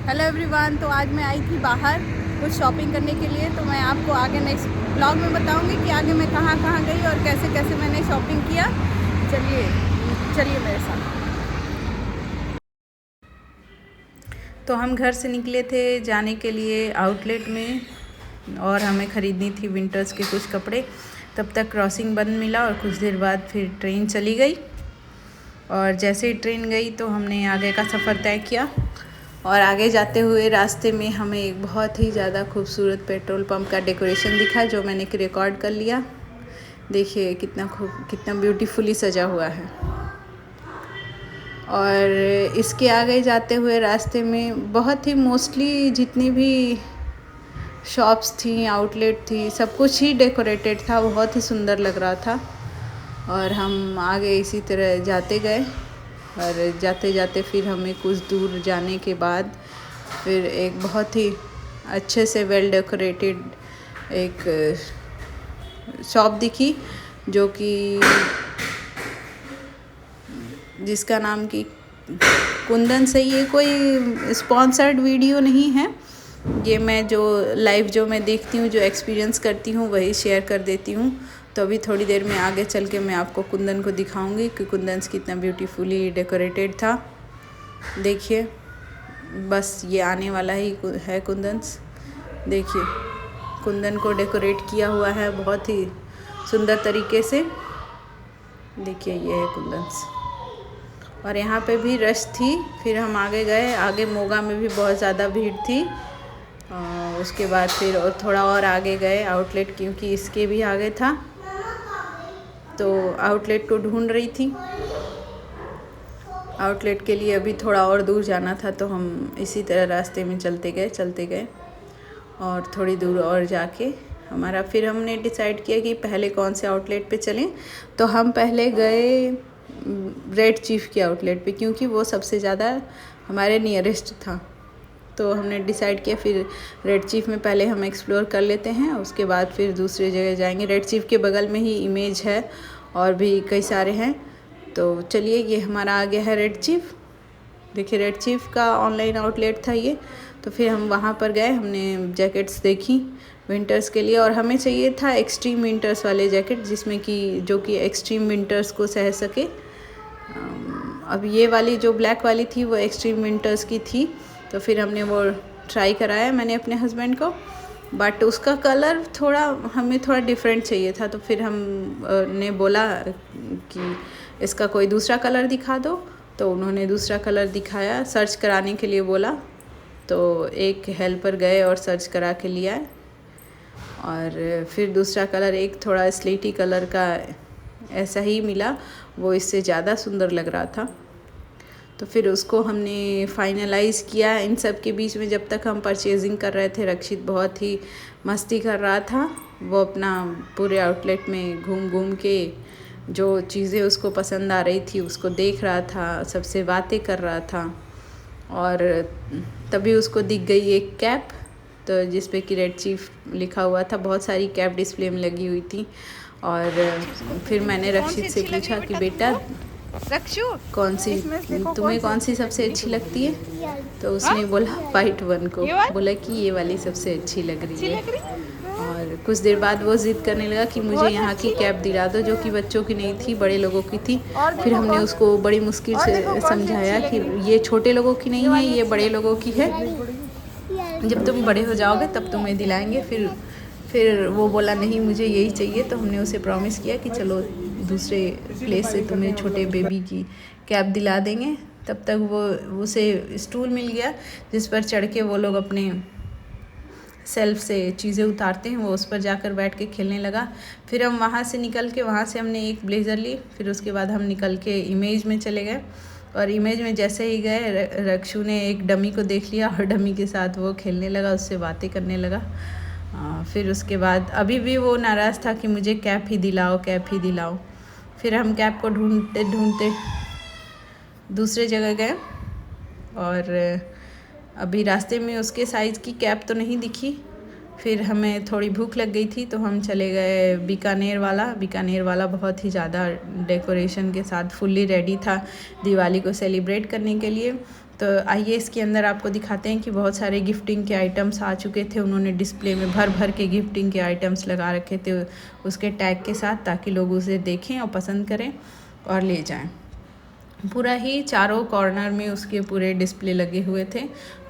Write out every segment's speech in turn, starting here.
Hello everyone. तो आज मैं आई थी बाहर कुछ शॉपिंग करने के लिए। तो मैं आपको आगे नेक्स्ट ब्लॉग में बताऊंगी कि आगे मैं कहाँ कहाँ गई और कैसे कैसे मैंने शॉपिंग किया। चलिए चलिए मेरे साथ। तो हम घर से निकले थे जाने के लिए आउटलेट में और हमें ख़रीदनी थी विंटर्स के कुछ कपड़े। तब तक क्रॉसिंग बंद मिला और कुछ देर बाद फिर ट्रेन चली गई। और जैसे ही ट्रेन गई तो हमने आगे का सफ़र तय किया। और आगे जाते हुए रास्ते में हमें एक बहुत ही ज़्यादा खूबसूरत पेट्रोल पंप का डेकोरेशन दिखा, जो मैंने रिकॉर्ड कर लिया। देखिए कितना ब्यूटीफुली सजा हुआ है। और इसके आगे जाते हुए रास्ते में बहुत ही मोस्टली जितनी भी शॉप्स थी, आउटलेट थी, सब कुछ ही डेकोरेटेड था, बहुत ही सुंदर लग रहा था। और हम आगे इसी तरह जाते गए और जाते जाते फिर हमें कुछ दूर जाने के बाद फिर एक बहुत ही अच्छे से वेल डेकोरेटेड एक शॉप दिखी, जो कि जिसका नाम कि कुंदन से। ये कोई स्पॉन्सर्ड वीडियो नहीं है, ये मैं जो मैं देखती हूँ, जो एक्सपीरियंस करती हूँ, वही शेयर कर देती हूँ। तो अभी थोड़ी देर में आगे चल के मैं आपको कुंदन को दिखाऊंगी कि कुंदन कितना ब्यूटीफुली डेकोरेटेड था। देखिए, बस ये आने वाला ही है कुंदन। देखिए कुंदन को डेकोरेट किया हुआ है बहुत ही सुंदर तरीके से। देखिए ये है कुंदन। और यहाँ पे भी रश थी। फिर हम आगे गए, आगे मोगा में भी बहुत ज़्यादा भीड़ थी। उसके बाद फिर और थोड़ा और आगे गए आउटलेट, क्योंकि इसके भी आगे था, तो आउटलेट को ढूंढ रही थी। आउटलेट के लिए अभी थोड़ा और दूर जाना था, तो हम इसी तरह रास्ते में चलते गए और थोड़ी दूर और जाके फिर हमने डिसाइड किया कि पहले कौन से आउटलेट पे चलें। तो हम पहले गए रेड चीफ के आउटलेट पे, क्योंकि वो सबसे ज़्यादा हमारे नियरेस्ट था। तो हमने डिसाइड किया फिर रेड चीफ में पहले हम एक्सप्लोर कर लेते हैं, उसके बाद फिर दूसरी जगह जाएंगे। रेड चीफ के बगल में ही इमेज है और भी कई सारे हैं। तो चलिए, ये हमारा आ गया है रेड चीफ। देखिए रेड चीफ का ऑनलाइन आउटलेट था ये। तो फिर हम वहाँ पर गए, हमने जैकेट्स देखी विंटर्स के लिए, और हमें चाहिए था एक्सट्रीम विंटर्स वाले जैकेट, जिसमें कि जो कि एक्सट्रीम विंटर्स को सह सके। अब ये वाली जो ब्लैक वाली थी वो एक्सट्रीम विंटर्स की थी। तो फिर हमने वो ट्राई कराया मैंने अपने हस्बैंड को, बट उसका कलर हमें थोड़ा डिफरेंट चाहिए था। तो फिर हम ने बोला कि इसका कोई दूसरा कलर दिखा दो। तो उन्होंने दूसरा कलर दिखाया, सर्च कराने के लिए बोला। तो एक हेल्पर गए और सर्च करा के लिया। और फिर दूसरा कलर एक थोड़ा स्लेटी कलर का ऐसा ही मिला, वो इससे ज़्यादा सुंदर लग रहा था। तो फिर उसको हमने फाइनलाइज़ किया। इन सब के बीच में जब तक हम परचेजिंग कर रहे थे, रक्षित बहुत ही मस्ती कर रहा था। वो अपना पूरे आउटलेट में घूम घूम के जो चीज़ें उसको पसंद आ रही थी उसको देख रहा था, सबसे बातें कर रहा था। और तभी उसको दिख गई एक कैप, तो जिस पे कि रेड चीफ लिखा हुआ था। बहुत सारी कैप डिस्प्ले में लगी हुई थी। और फिर मैंने रक्षित से पूछा कि बेटा रक्षु तुम्हें कौन सी सबसे अच्छी लगती है? तो उसने बोला वाइट वन को, बोला कि ये वाली सबसे अच्छी लग रही है। और कुछ देर बाद वो जिद करने लगा कि मुझे यहाँ की कैप दिला दो, जो कि बच्चों की नहीं थी, बड़े लोगों की थी। फिर हमने उसको बड़ी मुश्किल से समझाया कि ये छोटे लोगों की नहीं है, ये बड़े लोगों की है, जब तुम बड़े हो जाओगे तब तुम्हें दिलाएंगे। फिर वो बोला नहीं, मुझे यही चाहिए। तो हमने उसे प्रॉमिस किया कि चलो दूसरे प्लेस से तुम्हें छोटे बेबी की कैप दिला देंगे। तब तक उसे स्टूल मिल गया, जिस पर चढ़ के वो लोग अपने सेल्फ से चीज़ें उतारते हैं, वो उस पर जाकर बैठ के खेलने लगा। फिर हम वहाँ से हमने एक ब्लेज़र ली। फिर उसके बाद हम निकल के इमेज में चले गए। और इमेज में जैसे ही गए, रक्षु ने एक डमी को देख लिया और डमी के साथ वो खेलने लगा, उससे बातें करने लगा। फिर उसके बाद अभी भी वो नाराज़ था कि मुझे कैप ही दिलाओ। फिर हम कैप को ढूंढते ढूंढते दूसरे जगह गए, और अभी रास्ते में उसके साइज़ की कैप तो नहीं दिखी। फिर हमें थोड़ी भूख लग गई थी, तो हम चले गए बीकानेर वाला बहुत ही ज़्यादा डेकोरेशन के साथ फुल्ली रेडी था दिवाली को सेलिब्रेट करने के लिए। तो आइए इसके अंदर आपको दिखाते हैं कि बहुत सारे गिफ्टिंग के आइटम्स आ चुके थे। उन्होंने डिस्प्ले में भर भर के गिफ्टिंग के आइटम्स लगा रखे थे उसके टैग के साथ, ताकि लोग उसे देखें और पसंद करें और ले जाएं। पूरा ही चारों कॉर्नर में उसके पूरे डिस्प्ले लगे हुए थे,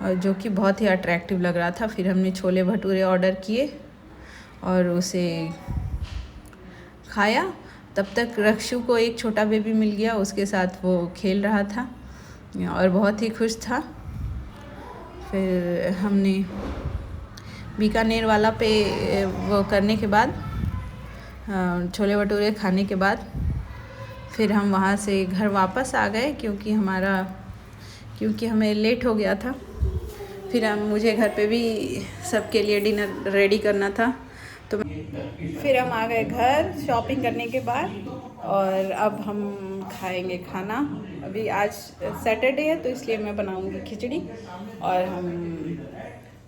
और जो कि बहुत ही अट्रैक्टिव लग रहा था। फिर हमने छोले भटूरे ऑर्डर किए और उसे खाया। तब तक रक्षु को एक छोटा बेबी मिल गया, उसके साथ वो खेल रहा था और बहुत ही खुश था। फिर हमने बीकानेर वाला पे वो करने के बाद, छोले भटूरे खाने के बाद फिर हम वहाँ से घर वापस आ गए, क्योंकि हमें लेट हो गया था। फिर मुझे घर पे भी सबके लिए डिनर रेडी करना था, तो फिर हम आ गए घर शॉपिंग करने के बाद, और अब हम खाएंगे खाना। अभी आज सैटरडे है तो इसलिए मैं बनाऊंगी खिचड़ी और हम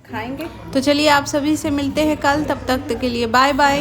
खाएंगे। तो चलिए आप सभी से मिलते हैं कल, तब तक के लिए बाय बाय।